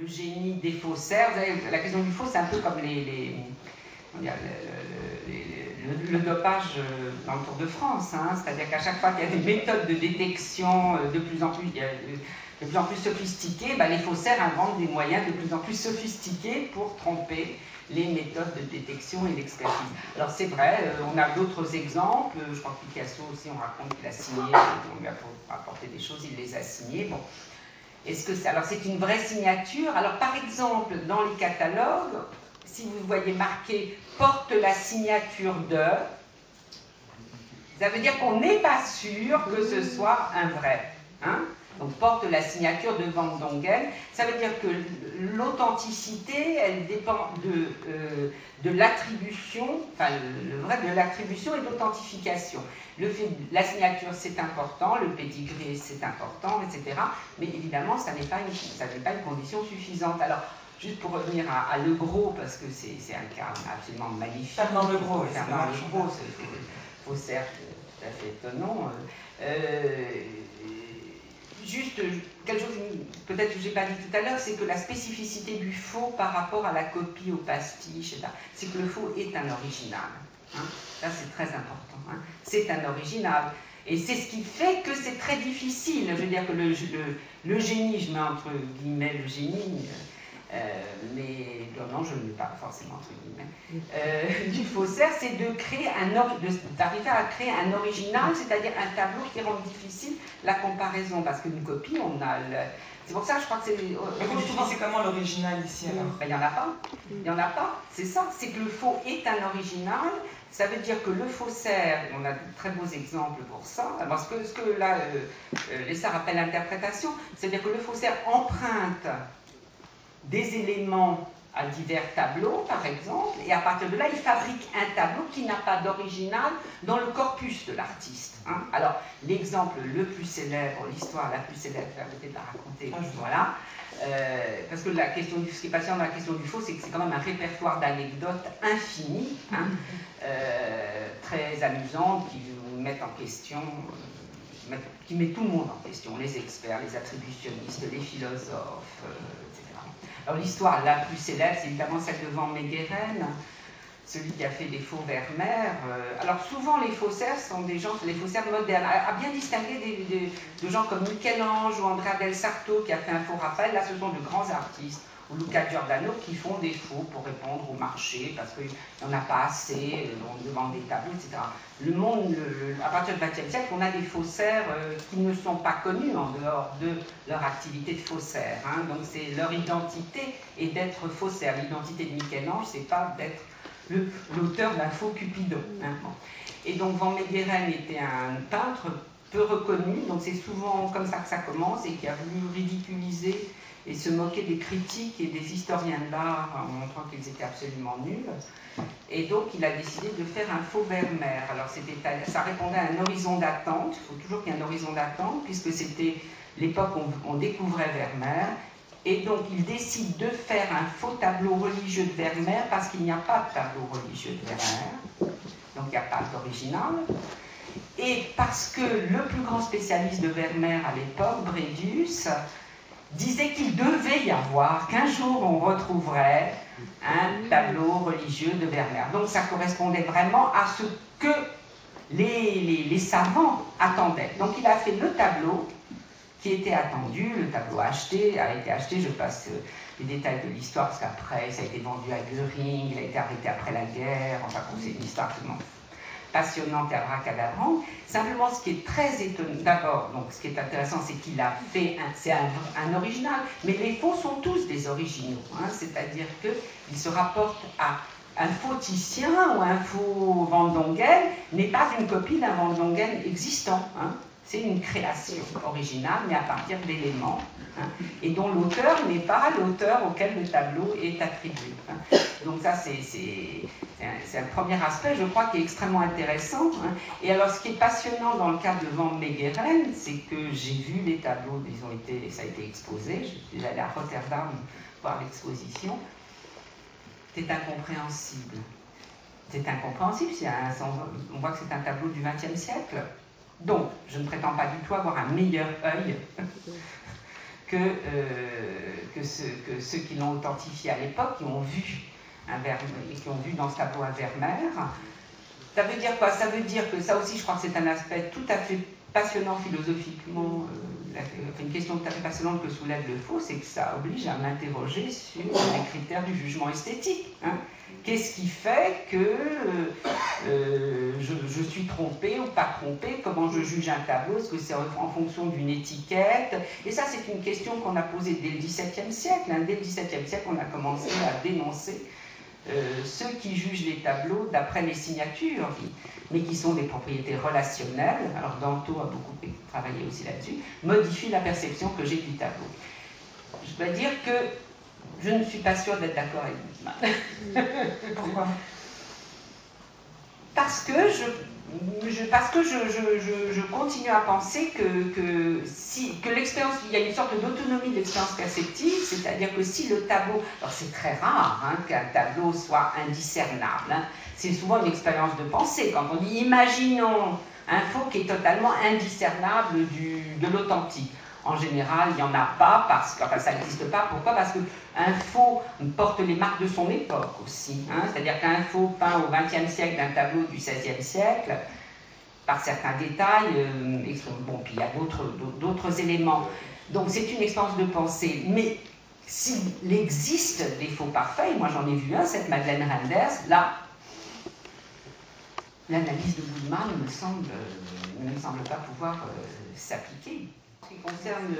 le génie des faussaires. Vous savez, la question du faux, c'est un peu comme le dopage dans le Tour de France, hein, c'est-à-dire qu'à chaque fois qu'il y a des méthodes de détection de plus en plus sophistiquées, ben, les faussaires inventent des moyens de plus en plus sophistiqués pour tromper les méthodes de détection et d'expertise. Alors c'est vrai, on a d'autres exemples, je crois que Picasso aussi, on raconte qu'il a signé, on lui a apporté des choses, il les a signés. Bon. Est-ce que c'est... Alors c'est une vraie signature. Alors par exemple, dans les catalogues, si vous voyez marqué « porte la signature de », ça veut dire qu'on n'est pas sûr que ce soit un vrai. Hein? Donc porte la signature de Van Dongen, ça veut dire que l'authenticité, elle dépend de l'attribution, enfin le vrai de l'attribution et de l'authentification. La signature c'est important, le pédigré c'est important, etc. Mais évidemment ça n'est pas une condition suffisante. Alors juste pour revenir à Le Gros, parce que c'est un cas absolument magnifique. Fernand Le Gros, Fernand Le Gros, c'est faussaire tout à fait étonnant. Juste quelque chose peut-être que je n'ai pas dit tout à l'heure, c'est que la spécificité du faux par rapport à la copie, au pastiche, c'est que le faux est un original. Hein. Ça c'est très important. Hein. C'est un original. Et c'est ce qui fait que c'est très difficile. Je veux dire que le génie, je mets entre guillemets le génie, mais non, je ne mets pas forcément entre guillemets, du faussaire, c'est d'arriver à créer un original, c'est-à-dire un tableau qui rend difficile la comparaison, parce qu'une copie, on a c'est pour ça que je crois que c'est... Vous définissez comment l'original ici alors? Il n'y en a pas. Il n'y en a pas. C'est ça, c'est que le faux est un original. Ça veut dire que le faussaire, on a de très beaux exemples pour ça, parce que ce que là, Lessard appelle l'interprétation, c'est-à-dire que le faussaire emprunte des éléments à divers tableaux, par exemple, et à partir de là, il fabrique un tableau qui n'a pas d'original dans le corpus de l'artiste. Hein. Alors, l'exemple le plus célèbre, l'histoire la plus célèbre, permettez de la raconter, voilà, parce que ce qui est passionnant dans la question du faux, c'est que c'est quand même un répertoire d'anecdotes infini, hein, très amusantes, qui vous mettent en question, qui mettent tout le monde en question, les experts, les attributionnistes, les philosophes, etc. Alors l'histoire la plus célèbre, c'est évidemment celle de Van Meegeren, celui qui a fait des faux Vermeer. Alors souvent les faussaires sont des gens, les faussaires modernes, à bien distinguer de gens comme Michel-Ange ou Andrea del Sarto qui a fait un faux Raphaël. Là ce sont de grands artistes, ou Luca Giordano, qui font des faux pour répondre au marché parce qu'il n'y en a pas assez, on demande des tableaux, etc. Le monde, à partir du XXe siècle, on a des faussaires qui ne sont pas connus en dehors de leur activité de faussaire. Hein. Donc c'est leur identité et d'être faussaire. L'identité de Michel-Ange, c'est pas d'être l'auteur d'un faux Cupidon. Hein. Et donc Van Meegeren était un peintre peu reconnu, donc c'est souvent comme ça que ça commence, et qui a voulu ridiculiser et se moquer des critiques et des historiens de l'art en montrant qu'ils étaient absolument nuls. Et donc il a décidé de faire un faux Vermeer. Alors ça répondait à un horizon d'attente, il faut toujours qu'il y ait un horizon d'attente, puisque c'était l'époque où on découvrait Vermeer. Et donc il décide de faire un faux tableau religieux de Vermeer parce qu'il n'y a pas de tableau religieux de Vermeer, donc il n'y a pas d'original. Et parce que le plus grand spécialiste de Vermeer à l'époque, Bredius, disait qu'il devait y avoir, qu'un jour on retrouverait un tableau religieux de Vermeer. Donc ça correspondait vraiment à ce que les savants attendaient. Donc il a fait le tableau qui était attendu, le tableau a été acheté, je passe les détails de l'histoire, parce qu'après ça a été vendu à Göring, il a été arrêté après la guerre, enfin c'est une histoire absolument passionnante et abracadabrante. Simplement, ce qui est très étonnant, d'abord, donc ce qui est intéressant, c'est qu'il a fait, c'est un original, mais les faux sont tous des originaux, hein, c'est-à-dire qu'il se rapporte à un faux Titien ou un faux Van Dongen n'est pas une copie d'un Van Dongen existant, hein. C'est une création originale, mais à partir d'éléments, hein, et dont l'auteur n'est pas l'auteur auquel le tableau est attribué. Hein. Donc ça, c'est un premier aspect, je crois, qui est extrêmement intéressant. Hein. Et alors, ce qui est passionnant dans le cas de Van Meegeren, c'est que j'ai vu les tableaux, ça a été exposé, je suis allée à Rotterdam voir l'exposition. C'est incompréhensible. C'est incompréhensible, on voit que c'est un tableau du XXe siècle. Donc, je ne prétends pas du tout avoir un meilleur œil que que ceux qui l'ont authentifié à l'époque, qui ont vu dans ce tableau un Vermeer. Ça veut dire quoi? Ça veut dire que ça aussi, je crois que c'est un aspect tout à fait passionnant philosophiquement, une question tout à fait passionnante que soulève Le Faux, c'est que ça oblige à m'interroger sur les critères du jugement esthétique. Hein. Qu'est-ce qui fait que je suis trompé ou pas trompé? Comment je juge un tableau? Est-ce que c'est en fonction d'une étiquette? Et ça, c'est une question qu'on a posée dès le XVIIe siècle. Hein. Dès le XVIIe siècle, on a commencé à dénoncer ceux qui jugent les tableaux d'après les signatures, mais qui sont des propriétés relationnelles. Alors Danto a beaucoup travaillé aussi là-dessus, modifient la perception que j'ai du tableau. Je dois dire que je ne suis pas sûre d'être d'accord avec Guzman. Pourquoi? Parce que je continue à penser que l'expérience, il y a une sorte d'autonomie de l'expérience perceptive, c'est-à-dire que si le tableau, alors c'est très rare hein, qu'un tableau soit indiscernable, hein, c'est souvent une expérience de pensée, quand on dit imaginons un faux qui est totalement indiscernable de l'authentique. En général, il n'y en a pas, enfin ça n'existe pas. Pourquoi? Parce qu'un faux porte les marques de son époque aussi. Hein? C'est-à-dire qu'un faux peint au XXe siècle d'un tableau du XVIe siècle, par certains détails, bon, puis il y a d'autres éléments. Donc c'est une expérience de pensée. Mais s'il existe des faux parfaits, et moi j'en ai vu un, cette Madeleine Renders, là, l'analyse de Guzman ne me semble pas pouvoir s'appliquer. En ce qui concerne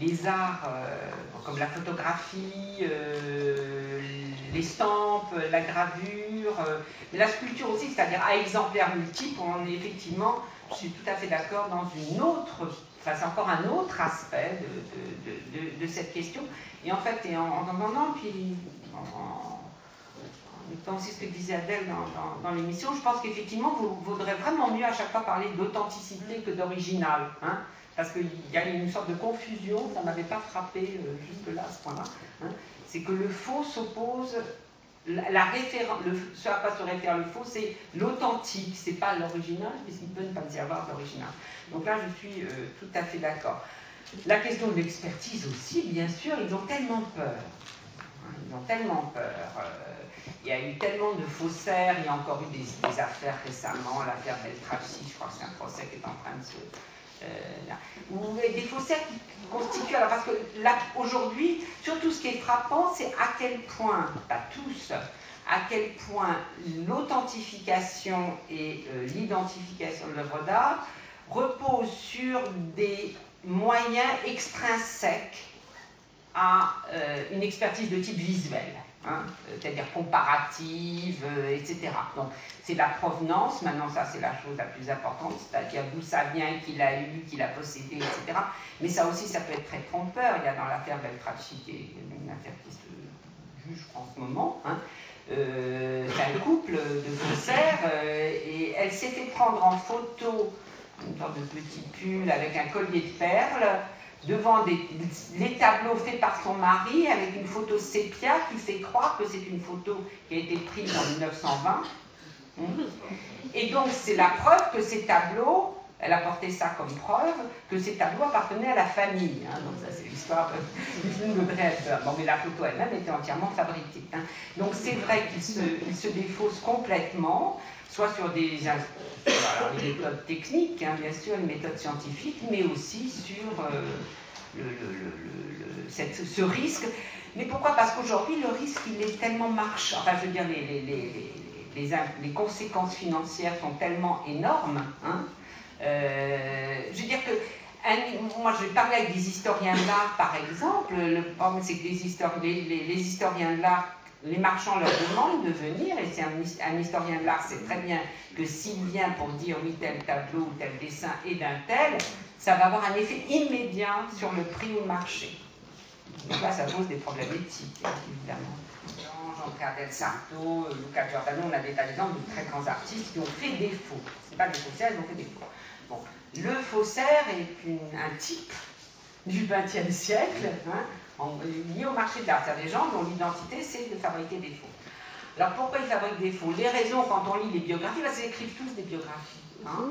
les arts comme la photographie, l'estampe, la gravure, mais la sculpture aussi, c'est-à-dire à exemplaires multiples, on est effectivement, je suis tout à fait d'accord, dans une autre, enfin c'est encore un autre aspect de cette question. Et en fait, en entendant, puis en étant aussi ce que disait Adèle dans l'émission, je pense qu'effectivement, vous vaudrait vraiment mieux à chaque fois parler d'authenticité que d'original. Hein, parce qu'il y a une sorte de confusion, ça ne m'avait pas frappé jusque-là à ce point-là. Hein, c'est que le faux s'oppose, ce à quoi se réfère le faux, c'est l'authentique, c'est pas l'original, puisqu'il peut ne pas y avoir d'original. Donc là, je suis tout à fait d'accord. La question de l'expertise aussi, bien sûr, ils ont tellement peur. Ils ont tellement peur. Il y a eu tellement de faussaires, il y a encore eu des affaires récemment, l'affaire Beltracchi, je crois que c'est un procès qui est en train de se... ou des faussaires qui constituent... Alors parce que là, aujourd'hui, surtout ce qui est frappant, c'est à quel point, pas tous, à quel point l'authentification et l'identification de l'œuvre d'art reposent sur des moyens extrinsèques à une expertise de type visuel, hein, c'est-à-dire comparative, etc. Donc c'est la provenance, maintenant ça c'est la chose la plus importante, c'est-à-dire d'où ça vient, qui l'a eu, qui l'a possédé, etc. Mais ça aussi, ça peut être très trompeur. Il y a dans l'affaire Beltracchi, qui est une affaire qui se juge en ce moment, hein, c'est un couple de faussaires, et elle s'est fait prendre en photo une sorte de petit pull avec un collier de perles, devant les tableaux faits par son mari, avec une photo sépia qui fait croire que c'est une photo qui a été prise en 1920. Et donc c'est la preuve que ces tableaux, elle a porté ça comme preuve, que ces tableaux appartenaient à la famille. Hein. Donc ça c'est l'histoire du film de Dresde. Bon, mais la photo elle-même était entièrement fabriquée. Hein. Donc c'est vrai qu'il se défausse complètement, soit sur les méthodes techniques, hein, bien sûr, les méthodes scientifiques, mais aussi sur ce risque. Mais pourquoi? Parce qu'aujourd'hui, le risque, il est tellement marche. Enfin, je veux dire, les conséquences financières sont tellement énormes. Hein. Je veux dire que moi, je vais parler avec des historiens de l'art, par exemple. Le problème, c'est que les historiens de l'art, les marchands leur demandent de venir, et c'est un historien de l'art sait très bien que s'il vient pour dire oui, tel tableau ou tel dessin est d'un tel, ça va avoir un effet immédiat sur le prix au marché. Donc là, ça pose des problèmes éthiques, évidemment. Jean-Pierre Del Sarto, Luca Giordano, on a des tas d'exemples de très grands artistes qui ont fait des faux. Ce n'est pas des faussaires, ils ont fait des faux. Bon, le faussaire est un type du XXe siècle, hein, lié au marché de l'art. C'est-à-dire des gens dont l'identité, c'est de fabriquer des faux. Alors pourquoi ils fabriquent des faux? Les raisons, quand on lit les biographies, parce qu'ils écrivent tous des biographies. Hein.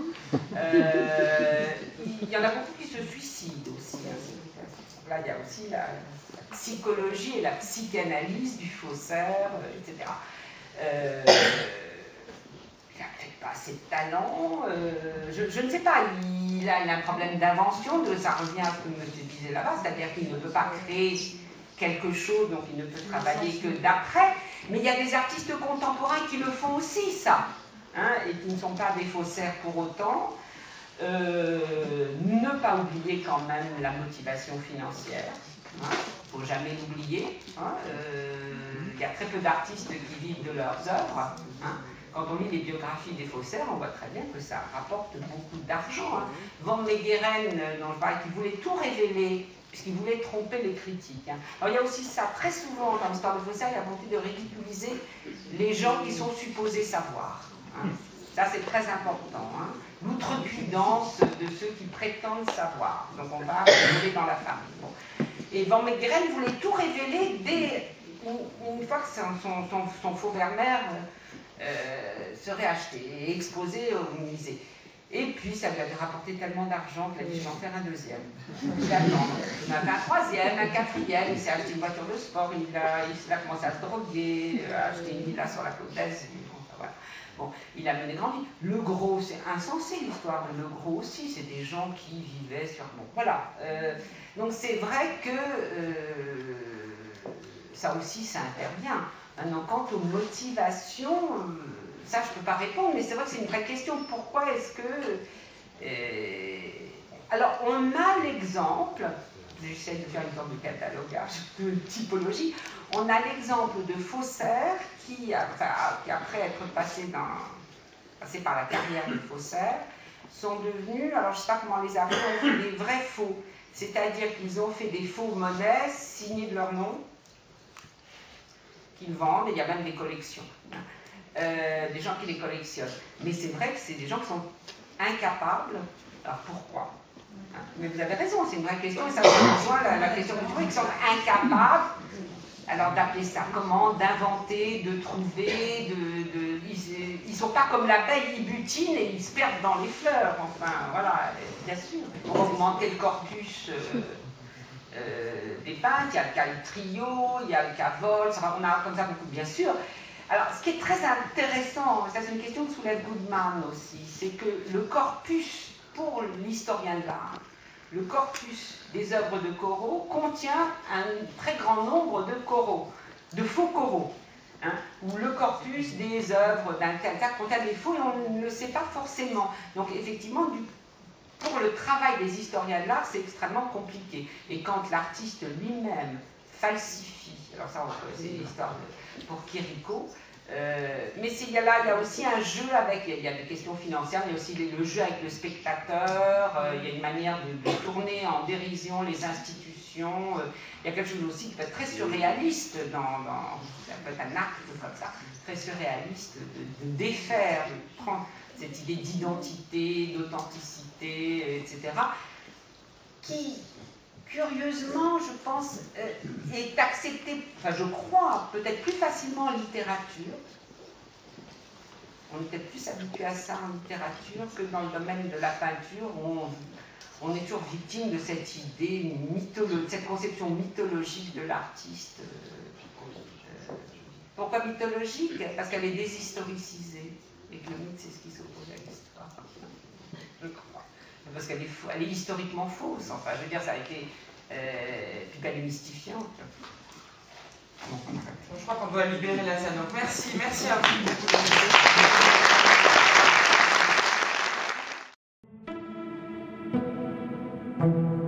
Il y en a beaucoup qui se suicident aussi. Hein. Là, il y a aussi la psychologie et la psychanalyse du faussaire, etc. Il n'a peut-être pas assez de talent, je ne sais pas, il a un problème d'invention, ça revient à ce que je disais là-bas, c'est-à-dire qu'il ne peut pas créer quelque chose, donc il ne peut travailler que d'après, mais il y a des artistes contemporains qui le font aussi, ça, hein, et qui ne sont pas des faussaires pour autant. Ne pas oublier quand même la motivation financière, il ne faut jamais l'oublier. Il y a très peu d'artistes qui vivent de leurs œuvres. Quand on lit les biographies des faussaires, on voit très bien que ça rapporte beaucoup d'argent. Van Meegeren, dont je parlais, qui voulait tout révéler, puisqu'il voulait tromper les critiques. Alors il y a aussi ça, très souvent dans l'histoire des faussaires, il y a volonté de ridiculiser les gens qui sont supposés savoir. Ça, c'est très important. L'outrecuidance de ceux qui prétendent savoir. Donc, on va arriver dans la famille. Bon. Et Van Meegeren voulait tout révéler dès une fois que son faux Vermeer serait acheté et exposé au musée. Et puis, ça lui avait rapporté tellement d'argent qu'il a dit, je vais en faire un deuxième. Il a fait un troisième, un quatrième, il s'est acheté une voiture de sport, il a commencé à se droguer, a acheté une villa sur la côte d'Azur. Voilà. Bon, il a mené grande vie. Le Gros, c'est insensé l'histoire de Le Gros aussi, c'est des gens qui vivaient sur... Bon, voilà. Donc c'est vrai que ça aussi, ça intervient. Maintenant, quant aux motivations, ça je ne peux pas répondre, mais c'est vrai que c'est une vraie question. Pourquoi est-ce que... Alors, on a l'exemple, j'essaie de faire une sorte de catalogage de typologie, on a l'exemple de faussaires qui, après être passés par la carrière de faussaires, sont devenus, alors je ne sais pas comment les appeler, ont fait des vrais faux. C'est-à-dire qu'ils ont fait des faux monnaies signés de leur nom, qu'ils vendent, et il y a même des collections. Des gens qui les collectionnent. Mais c'est vrai que c'est des gens qui sont incapables. Alors pourquoi? Mais vous avez raison, c'est une vraie question, et ça rejoint la question que vous trouvez, qu'ils sont incapables, alors d'appeler ça comment, d'inventer, de trouver, ils ne sont pas comme l'abeille, ils butinent et ils se perdent dans les fleurs, enfin, voilà, bien sûr. Pour augmenter le corpus des peintres, il y a le cas Trio, il y a le cas Vol, on a comme ça beaucoup, bien sûr. Alors, ce qui est très intéressant, ça c'est une question que soulève Goodman aussi, c'est que le corpus, pour l'historien de l'art, le corpus des œuvres de Corot contient un très grand nombre de Corot, de faux Corot, ou le corpus des œuvres d'un tel cas contient des faux et on ne le sait pas forcément. Donc effectivement, pour le travail des historiens de l'art, c'est extrêmement compliqué. Et quand l'artiste lui-même falsifie, alors ça c'est l'histoire pour Chirico, mais il y a aussi un jeu avec, il y a des questions financières, mais aussi le jeu avec le spectateur, il y a une manière de tourner en dérision les institutions, il y a quelque chose aussi qui peut être très surréaliste, ça peut être un acte comme ça, très surréaliste, de défaire, de prendre cette idée d'identité, d'authenticité, etc., qui, curieusement, je pense, est accepté, enfin je crois, peut-être plus facilement en littérature. On est peut-être plus habitué à ça en littérature que dans le domaine de la peinture, où on est toujours victime de cette idée, de cette conception mythologique de l'artiste. Pourquoi mythologique? Parce qu'elle est déshistoricisée, et que le mythe, c'est ce qui s'oppose à l'histoire. Je crois. Parce qu'elle est historiquement fausse, enfin, je veux dire, ça a été... puis qu'elle est mystifiante. Je crois qu'on doit libérer la salle. Donc merci à vous.